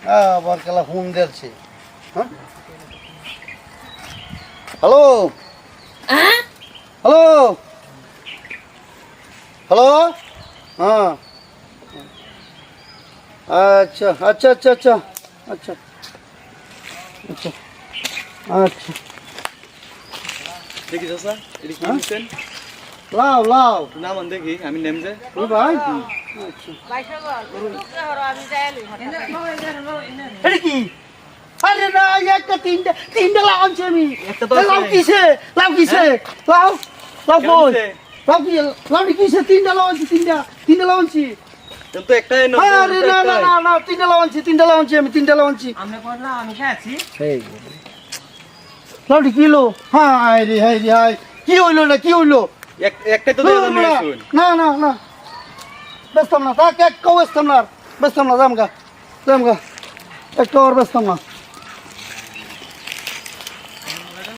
আবার কেলা ফোন দিচ্ছে। হ্যাঁ, হ্যালো হ্যালো হ্যালো, হ্যাঁ আচ্ছা আচ্ছা আচ্ছা আচ্ছা আচ্ছা আচ্ছা আচ্ছা দেখি চাচা এটা কি হ্যাঁ? নিছেন? লাও লাও নামান দেখি আমি নেম যে ওই ভাই আচ্ছা এটা কি? আরে না, একটা তিনটা তিনটা লাউ আনছি আমি। একটা তো লাউ আছে। কিসে? লাউ কিসে? লাউ লাউ কেন কই? নিছে? লাউ কি? লাউ কিসে? তিনটা লাউ আনছি, তিনটা লাউ আনছি। কিন্তু একটাই নব আরে না না না না, তিনটা লাউ আনছি, আমি তিনটা লাউ আনছি। আমরা করলাম আমি খাচ্ছি লাউটি কিলো? হাই রে হাই রে হাই, কি হইলো না কি হইলো? একটাই তো দিয়ে দাম নিয়েছুন। না না না, বেচতাম না, তাকে এক কাউ বেচতাম না, বেচতাম না, জামগা একটা আর বেচতাম না।